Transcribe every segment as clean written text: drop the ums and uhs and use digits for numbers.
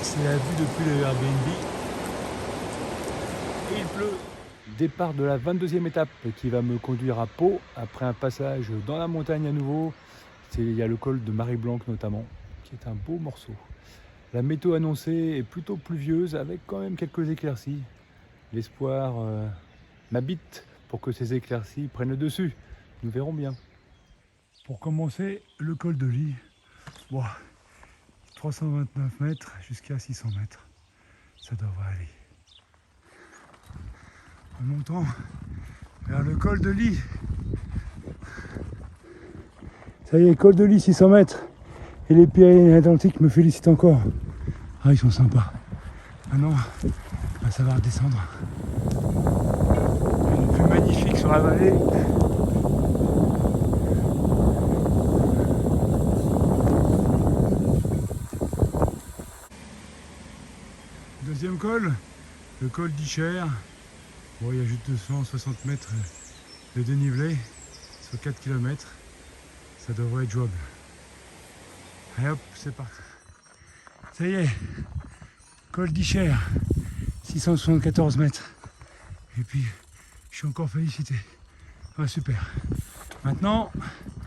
C'est la vue depuis le Airbnb. Et il pleut. Départ de la 22e étape qui va me conduire à Pau, après un passage dans la montagne à nouveau. Il y a le col de Marie-Blanque notamment, qui est un beau morceau. La météo annoncée est plutôt pluvieuse avec quand même quelques éclaircies. L'espoir m'habite pour que ces éclaircies prennent le dessus. Nous verrons bien. Pour commencer, le col de Ly. Wow. 329 mètres jusqu'à 600 mètres. Ça devrait aller. En montant vers le col de Ly. Ça y est, col de Ly, 600 mètres. Et les Pyrénées-Atlantiques me félicitent encore. Ah, ils sont sympas. Maintenant, ça va redescendre. Une vue magnifique sur la vallée. Deuxième col, le col d'Icher. Bon, il y a juste 260 mètres de dénivelé sur 4 km. Ça devrait être jouable. Allez hop, c'est parti. Ça y est, col d'Icher, 674 mètres. Et puis, je suis encore félicité. Ah, super. Maintenant,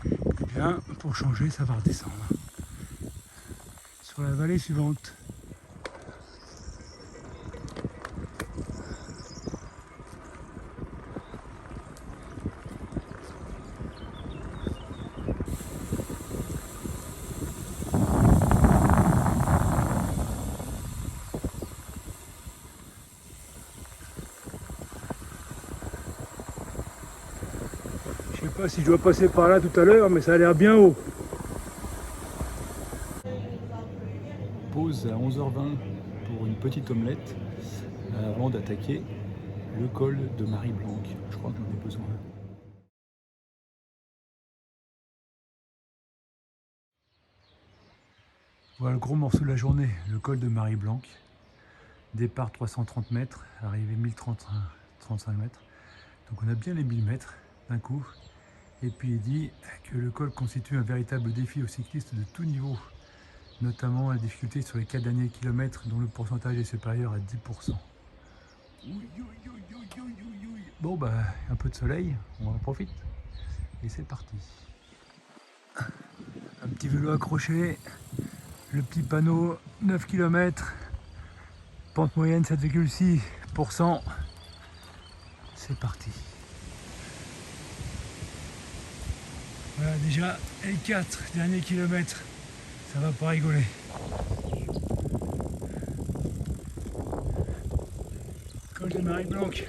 eh bien, pour changer, ça va redescendre. Sur la vallée suivante. Je sais pas si je dois passer par là tout à l'heure, mais ça a l'air bien haut. Pause à 11h20 pour une petite omelette avant d'attaquer le col de Marie-Blanque. Je crois que j'en ai besoin. Voilà le gros morceau de la journée, le col de Marie-Blanque. Départ 330 mètres, arrivée 1035 mètres. Donc on a bien les 1000 mètres d'un coup. Et puis il dit que le col constitue un véritable défi aux cyclistes de tout niveau, notamment la difficulté sur les 4 derniers kilomètres dont le pourcentage est supérieur à 10%. Bon bah un peu de soleil, on en profite et c'est parti. Un petit vélo accroché, le petit panneau 9 km, pente moyenne 7,6%. C'est parti. Voilà déjà les 4 derniers kilomètres, ça va pas rigoler. Col de Marie-Blanque,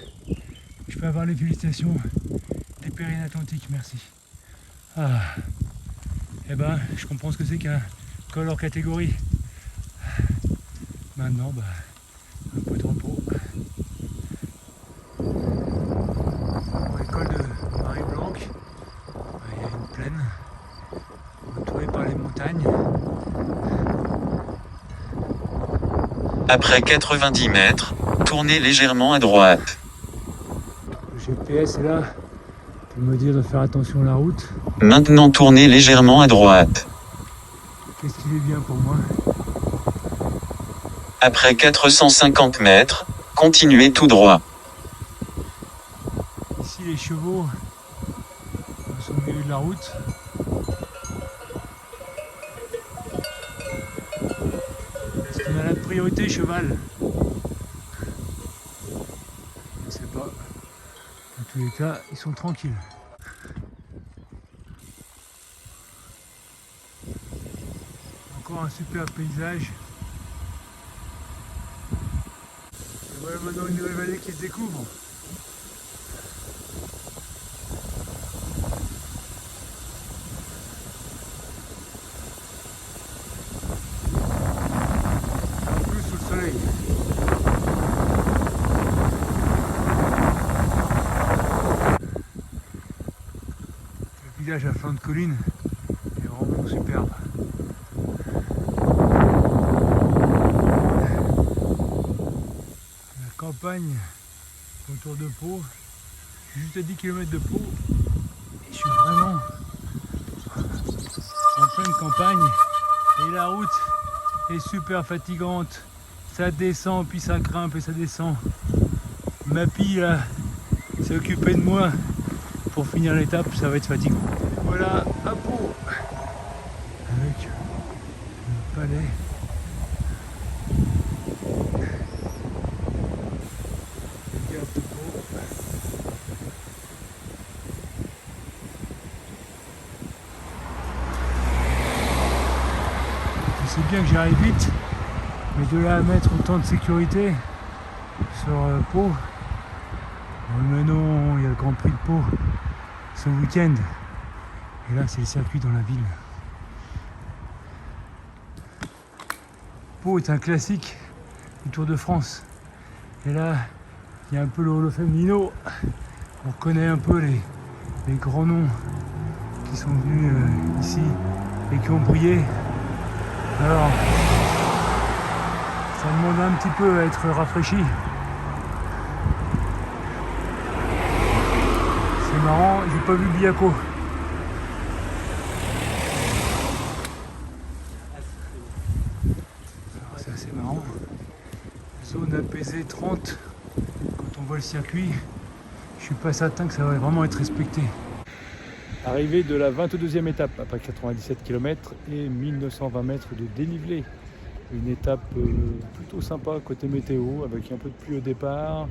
je peux avoir les félicitations des Pyrénées-Atlantiques, merci. Ah, eh ben, je comprends ce que c'est qu'un col hors catégorie. Maintenant, bah, un peu de repos. Pour le col de Marie-Blanque, il y a une plaine entourée par les montagnes. Après 90 mètres, tournez légèrement à droite. Le GPS est là pour me dire de faire attention à la route. Maintenant tournez légèrement à droite. Qu'est-ce qui est bien pour moi? Après 450 mètres, continuez tout droit. Ici les chevaux sont au milieu de la route. Est-ce qu'on a la priorité cheval? Je ne sais pas. En tous les cas, ils sont tranquilles. Encore un super paysage. Et voilà maintenant une nouvelle vallée qui se découvre. En plus sous le soleil. Le village à flanc de colline est vraiment superbe. La campagne autour de Pau, juste à 10 km de Pau, et je suis vraiment en pleine campagne et la route est super fatigante Ça descend, puis ça grimpe et ça descend. Mappy là, s'est occupé de moi pour finir l'étape, ça va être fatigant. Voilà, à Pau, avec le palais. Les gares de Pau. Je sais bien que j'arrive vite, mais de là à mettre autant de sécurité sur Pau, mais non, il y a le Grand Prix de Pau ce week-end. Et là, c'est le circuit dans la ville. Pau est un classique du Tour de France. Et là, il y a un peu le Hall of Fame Nino. On reconnaît un peu les grands noms qui sont venus ici et qui ont brillé. Alors, ça demande un petit peu à être rafraîchi. C'est marrant, j'ai pas vu Biaco. Alors, c'est assez marrant. Zone apaisée 30. Quand on voit le circuit, je suis pas certain que ça va vraiment être respecté. Arrivée de la 22e étape, après 97 km et 1920 mètres de dénivelé. Une étape plutôt sympa côté météo, avec un peu de pluie au départ,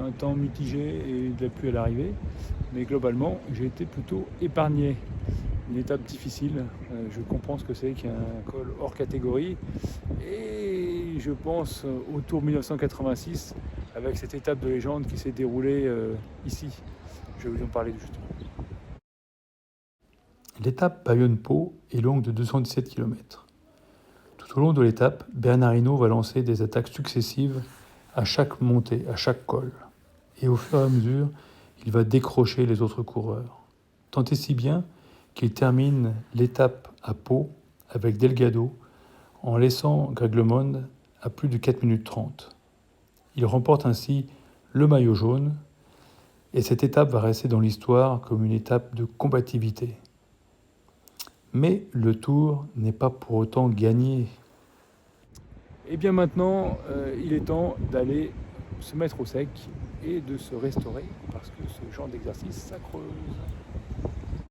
un temps mitigé et de la pluie à l'arrivée. Mais globalement, j'ai été plutôt épargné. Une étape difficile, je comprends ce que c'est qu'il y a un col hors catégorie. Et je pense au Tour 1986, avec cette étape de légende qui s'est déroulée ici. Je vais vous en parler justement. L'étape Bayonne-Pau est longue de 217 km. Tout au long de l'étape, Bernard Hinault va lancer des attaques successives à chaque montée, à chaque col. Et au fur et à mesure, il va décrocher les autres coureurs. Tant et si bien qu'il termine l'étape à Pau avec Delgado en laissant Greg LeMond à plus de 4 minutes 30. Il remporte ainsi le maillot jaune et cette étape va rester dans l'histoire comme une étape de combativité. Mais le Tour n'est pas pour autant gagné. Et bien maintenant, il est temps d'aller se mettre au sec et de se restaurer parce que ce genre d'exercice, ça creuse.